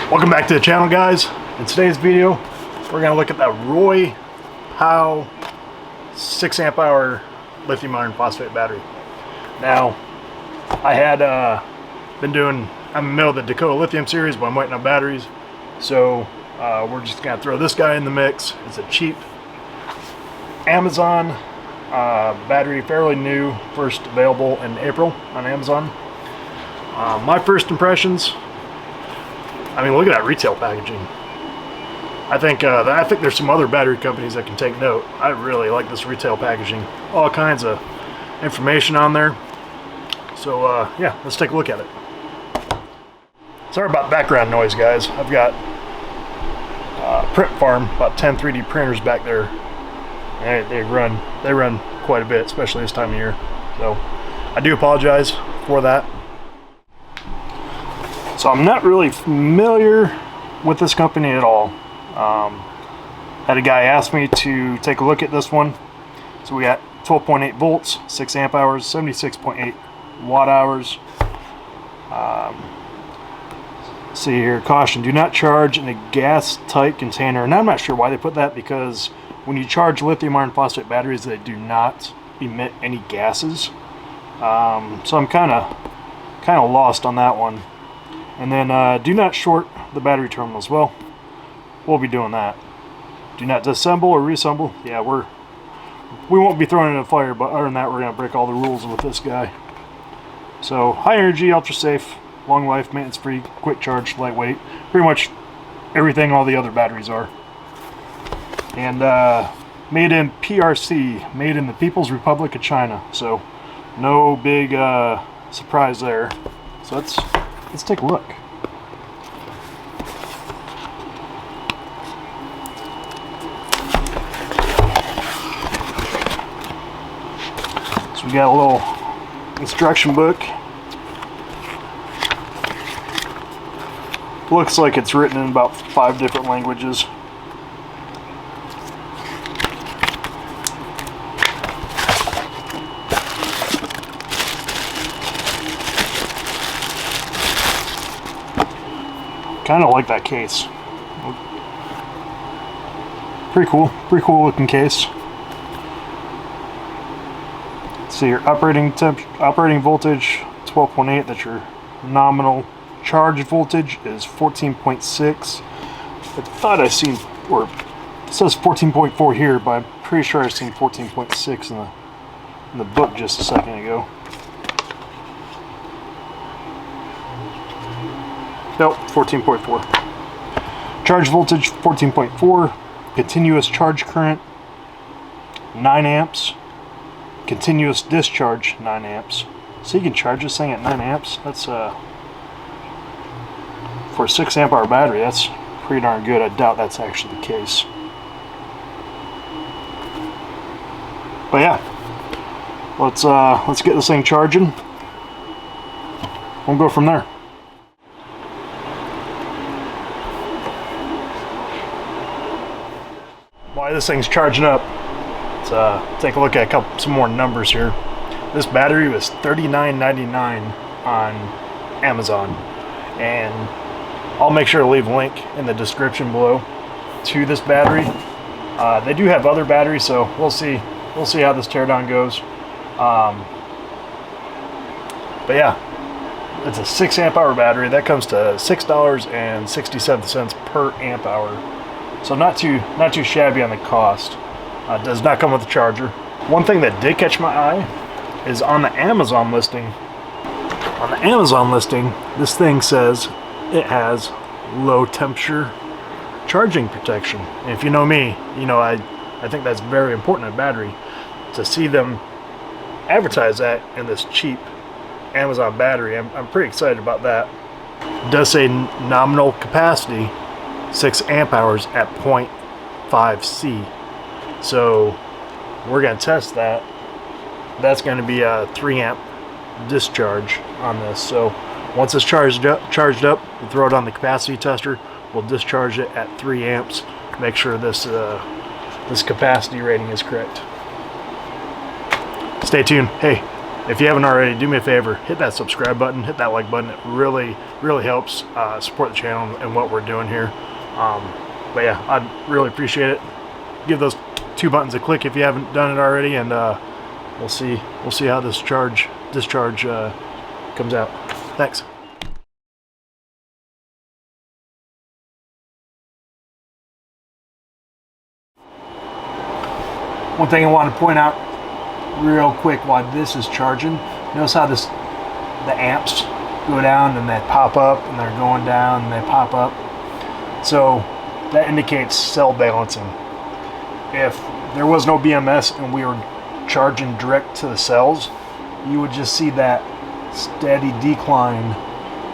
Welcome back to the channel, guys. In today's video, we're going to look at that RoyPow 6 amp hour lithium iron phosphate battery. Now, I had I'm in the middle of the Dakota lithium series, but I'm waiting on batteries. So we're just going to throw this guy in the mix. It's a cheap Amazon battery, fairly new, first available in April on Amazon. My first impressions, I mean, look at that retail packaging. I think there's some other battery companies that can take note. I really like this retail packaging. All kinds of information on there. So yeah, let's take a look at it. Sorry about background noise, guys. I've got print farm, about 10 3D printers back there. They run quite a bit, especially this time of year. So I do apologize for that. So I'm not really familiar with this company at all. Had a guy ask me to take a look at this one. So we got 12.8 volts, 6 amp hours, 76.8 watt hours. See here, caution, do not charge in a gas tight container. And I'm not sure why they put that, because when you charge lithium iron phosphate batteries, they do not emit any gases. So I'm kind of lost on that one. And then do not short the battery terminals. Well, we'll be doing that. Do not disassemble or reassemble. Yeah, we won't be throwing it in a fire, but other than that, we're going to break all the rules with this guy. So high energy, ultra safe, long life, maintenance free, quick charge, lightweight. Pretty much everything all the other batteries are. And made in PRC, made in the People's Republic of China. So no big surprise there. So let's take a look. So we got a little instruction book. Looks like it's written in about 5 different languages. Kind of like that case. Pretty cool looking case. Let's see your operating voltage 12.8. That's your nominal charge voltage is 14.6. I thought I seen, or it says 14.4 here, but I'm pretty sure I seen 14.6 in the book just a second ago. Nope, 14.4. Charge voltage 14.4. Continuous charge current 9 amps. Continuous discharge 9 amps. So you can charge this thing at 9 amps. That's for a 6 amp hour battery, that's pretty darn good. I doubt that's actually the case. But yeah, let's get this thing charging. We'll go from there. While this thing's charging up, let's take a look at some more numbers here. This battery was $39.99 on Amazon, and I'll make sure to leave a link in the description below to this battery. They do have other batteries, so we'll see how this teardown goes. But yeah, it's a 6 amp hour battery. That comes to $6.67 per amp hour. So not too shabby on the cost. Does not come with a charger. One thing that did catch my eye is on the Amazon listing. On the Amazon listing, this thing says it has low temperature charging protection. And if you know me, you know I think that's very important in a battery. To see them advertise that in this cheap Amazon battery, I'm pretty excited about that. It does say nominal capacity 6 amp hours at 0.5 C. So we're going to test that. That's going to be a 3 amp discharge on this. So once it's charged up, we'll throw it on the capacity tester. We'll discharge it at 3 amps. Make sure this capacity rating is correct. Stay tuned. Hey, If you haven't already, do me a favor, hit that subscribe button, hit that like button. It really helps support the channel and what we're doing here. But yeah, I'd really appreciate it. Give those 2 buttons a click if you haven't done it already, and we'll see how this discharge comes out. Thanks. One thing I want to point out real quick while this is charging, notice how the amps go down and they pop up, and they're going down and they pop up. So that indicates cell balancing. If there was no BMS and we were charging direct to the cells, you would just see that steady decline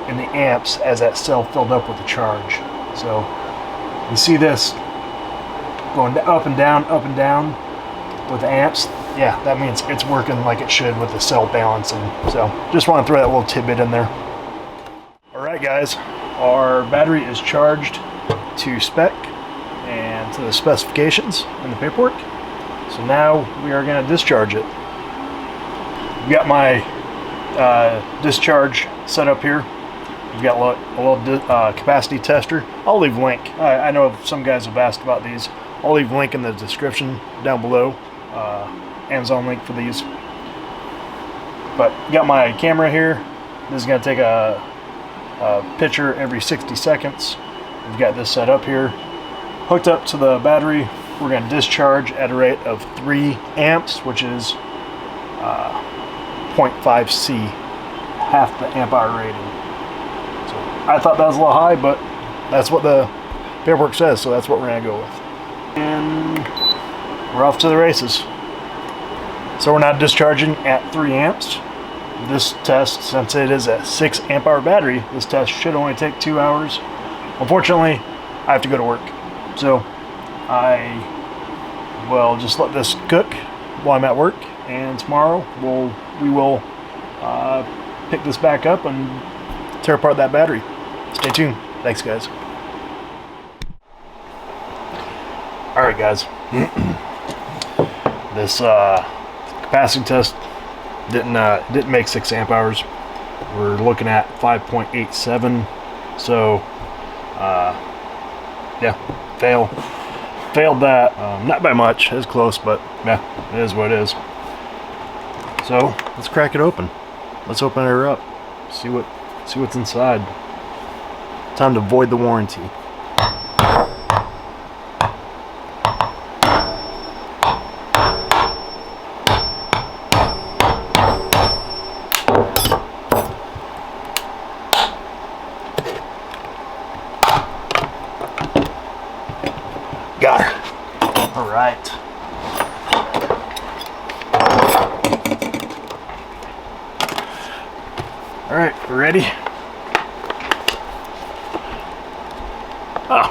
in the amps as that cell filled up with the charge. So you see this going up and down with the amps. Yeah, that means it's working like it should with the cell balancing. So just want to throw that little tidbit in there. Alright guys, our battery is charged to spec and to the specifications in the paperwork. So now we are going to discharge it. We've got my discharge set up here. We've got a little capacity tester. I'll leave a link. I know some guys have asked about these. I'll leave a link in the description down below. Amazon link for these. But got my camera here. This is going to take a picture every 60 seconds. We've got this set up here. Hooked up to the battery. We're going to discharge at a rate of 3 amps, which is 0.5 C, half the amp hour rating. So I thought that was a little high, but that's what the paperwork says, so that's what we're going to go with. And we're off to the races. So we're now discharging at 3 amps. This test, since it is a 6 amp hour battery, this test should only take 2 hours. Unfortunately, I have to go to work. So I will just let this cook while I'm at work, and tomorrow we will pick this back up and tear apart that battery. Stay tuned. Thanks, guys. Alright guys, this capacity test didn't make 6 amp hours. We're looking at 5.87, so yeah, failed that. Not by much, it's close, but yeah, it is what it is. So let's crack it open. Let's open her up, see what's inside. Time to void the warranty. Got her. All right. All right, we're ready. Oh.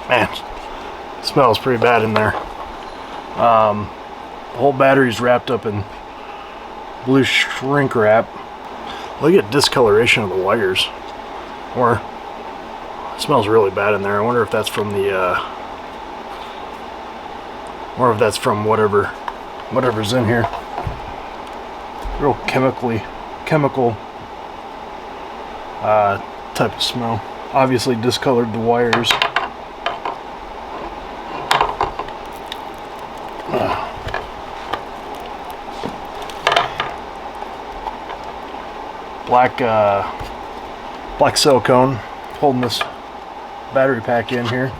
Man, it smells pretty bad in there. The whole battery's wrapped up in blue shrink wrap. Look at discoloration of the wires. Or it smells really bad in there. I wonder if that's from the or if that's from whatever's in here. Real chemical type of smell. Obviously discolored the wires. Black silicone holding this battery pack in here.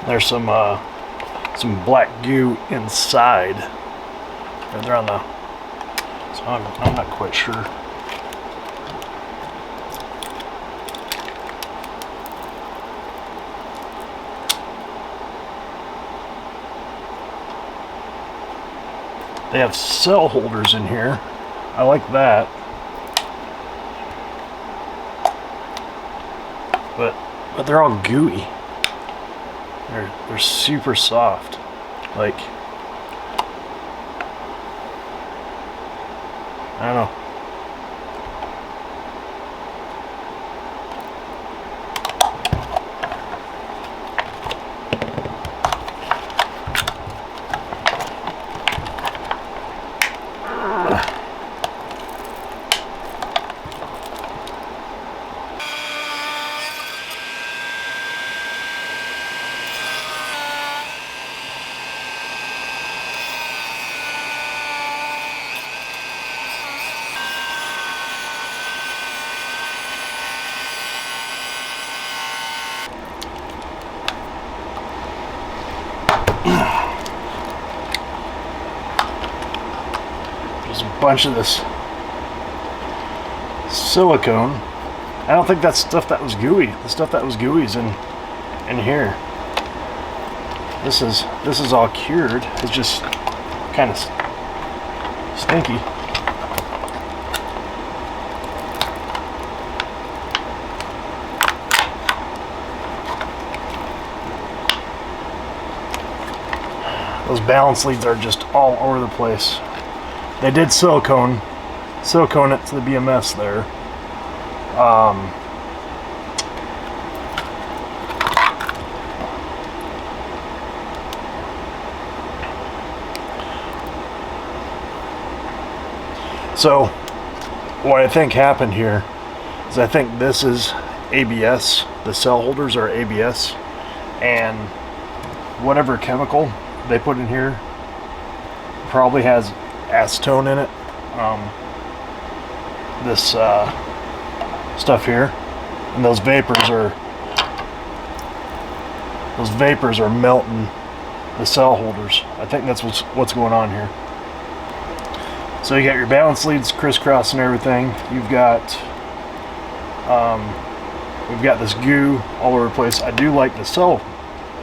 There's some black goo inside. They're on the, so I'm not quite sure. They have cell holders in here. I like that. But they're all gooey. They're super soft. Like, I don't know. There's a bunch of this silicone. I don't think that's stuff that was gooey. The stuff that was gooey is in here. This is all cured. It's just kind of stinky. Those balance leads are just all over the place. They did silicone it to the BMS there. So what I think happened here is I think this is ABS. The cell holders are ABS, and whatever chemical they put in here probably has acetone in it. This stuff here, and those vapors are melting the cell holders. I think that's what's going on here. So you got your balance leads crisscrossing everything. You've got we've got this goo all over the place. I do like the cell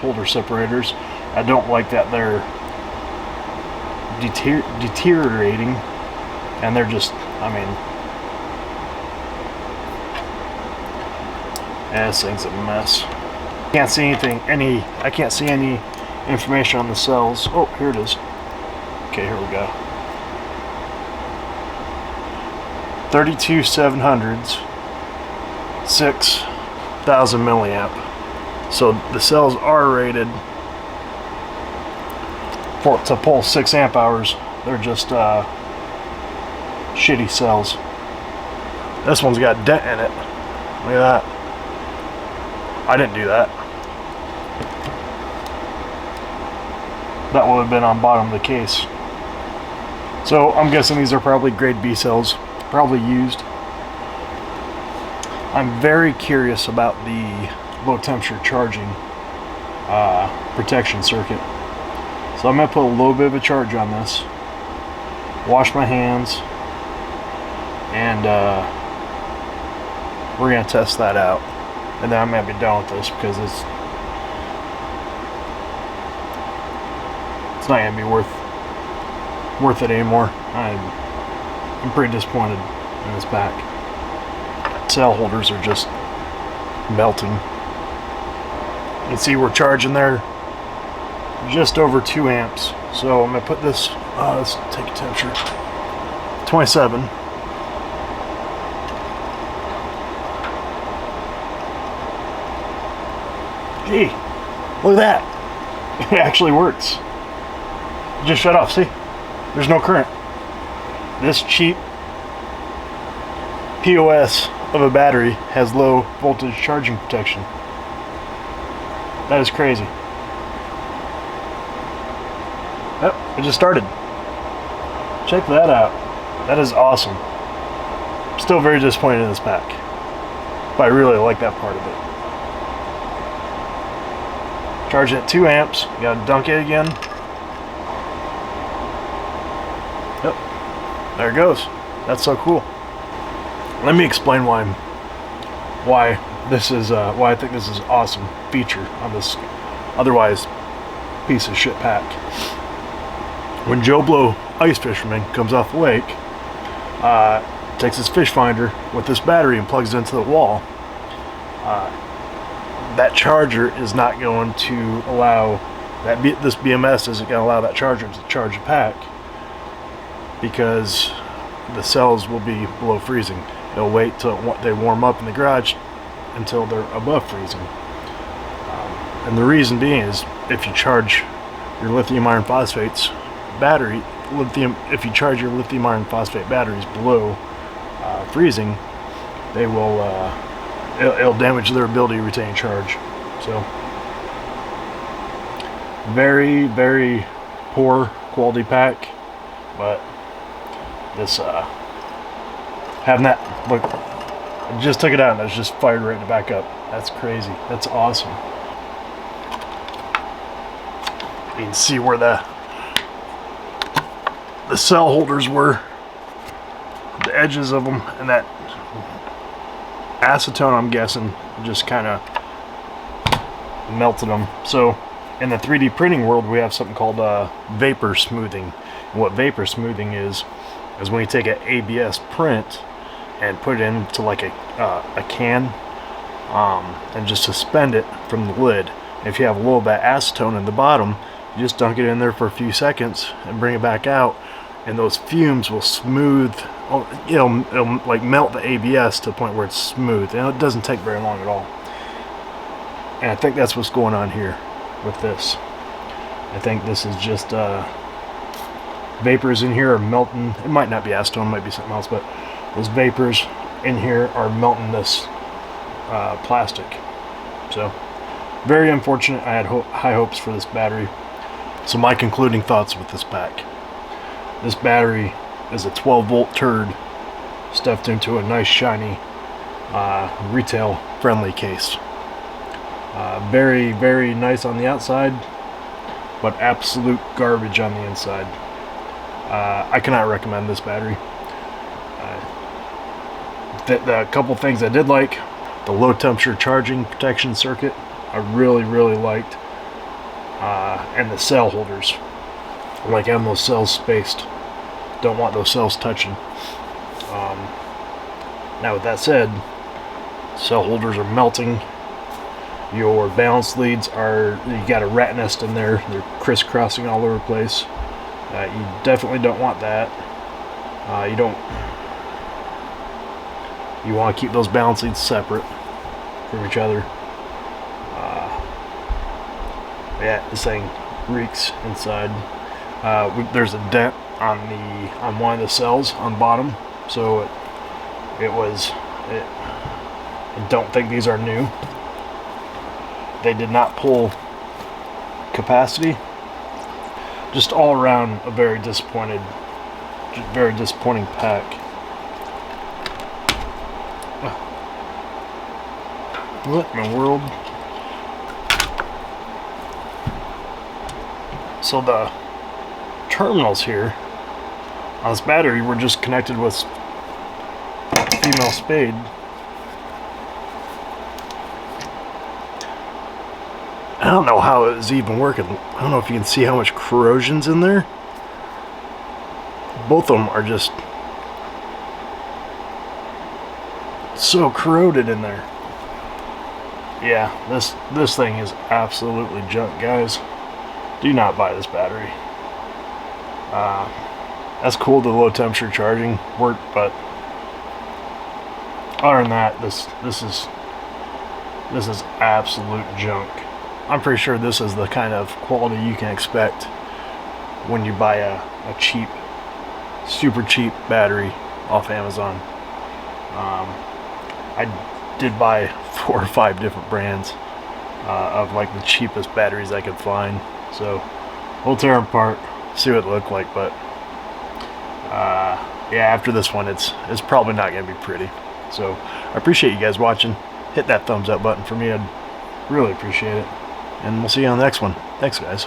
holder separators. I don't like that they're deteriorating, and they're just, I mean, this thing's a mess. Can't see anything, I can't see any information on the cells. Oh, here it is. Okay, here we go. 32 700s, 6,000 milliamp. So the cells are rated to pull 6 amp hours. They're just shitty cells. This one's got a dent in it. Look at that. I didn't do that. That would have been on bottom of the case. So I'm guessing these are probably grade B cells, probably used. I'm very curious about the low temperature charging protection circuit. So I'm going to put a little bit of a charge on this, wash my hands, and we're going to test that out. And then I'm going to be done with this because it's not going to be worth it anymore. I'm pretty disappointed in this pack. Cell holders are just melting. You can see we're charging there just over 2 amps. So I'm going to put this, let's take a temperature, 27. Gee, look at that. It actually works. It just shut off, see? There's no current. This cheap POS of a battery has low voltage charging protection. That is crazy. Yep, it just started. Check that out. That is awesome. I'm still very disappointed in this pack, but I really like that part of it. Charge it at 2 amps. You gotta dunk it again. Yep, there it goes. That's so cool. Let me explain why this is why I think this is an awesome feature on this otherwise piece of shit pack. When Joe Blow ice fisherman comes off the lake, takes his fish finder with this battery and plugs it into the wall, that charger is not going to allow that this BMS isn't going to allow that charger to charge the pack, because the cells will be below freezing. It'll wait till they warm up in the garage until they're above freezing. And the reason being is, if you charge your lithium iron phosphates battery, if you charge your lithium iron phosphate batteries below freezing, they will it'll damage their ability to retain charge. So very, very poor quality pack. But this having that, look, I just took it out and it's just fired right back up. That's crazy. That's awesome. You can see where the cell holders were, the edges of them, and that acetone, I'm guessing, just kind of melted them. So in the 3D printing world, we have something called vapor smoothing. And what vapor smoothing is when you take an ABS print and put it into like a can and just suspend it from the lid. If you have a little bit of acetone in the bottom, you just dunk it in there for a few seconds and bring it back out, and those fumes will smooth. It'll like melt the ABS to the point where it's smooth, and it doesn't take very long at all. And I think that's what's going on here with this. I think this is just vapors in here are melting. It might not be acetone, it might be something else, but those vapors in here are melting this plastic. So very unfortunate. I had high hopes for this battery. So my concluding thoughts with this pack: this battery is a 12-volt turd stuffed into a nice shiny retail friendly case. Very, very nice on the outside, but absolute garbage on the inside. I cannot recommend this battery. The couple things I did like: the low temperature charging protection circuit, I really, really liked, and the cell holders. I like having those cells spaced. Don't want those cells touching. Now with that said, cell holders are melting. Your balance leads you got a rat nest in there. They're crisscrossing all over the place. You definitely don't want that. You want to keep those balance leads separate from each other. Yeah, this thing reeks inside. There's a dent on one of the cells on the bottom, so I don't think these are new. They did not pull capacity. Just all around a very disappointing pack. What in the world? So the terminals here on this battery were just connected with female spade. I don't know how it was even working. I don't know if you can see how much corrosion's in there. Both of them are just so corroded in there. Yeah, this thing is absolutely junk, guys. Do not buy this battery. That's cool, the low temperature charging worked, but other than that, this is absolute junk. I'm pretty sure this is the kind of quality you can expect when you buy a cheap, super cheap battery off Amazon. I did buy 4 or 5 different brands of like the cheapest batteries I could find. So we'll tear them apart, see what it looked like, but yeah, after this one, it's probably not going to be pretty. So I appreciate you guys watching. Hit that thumbs up button for me. I'd really appreciate it. And we'll see you on the next one. Thanks, guys.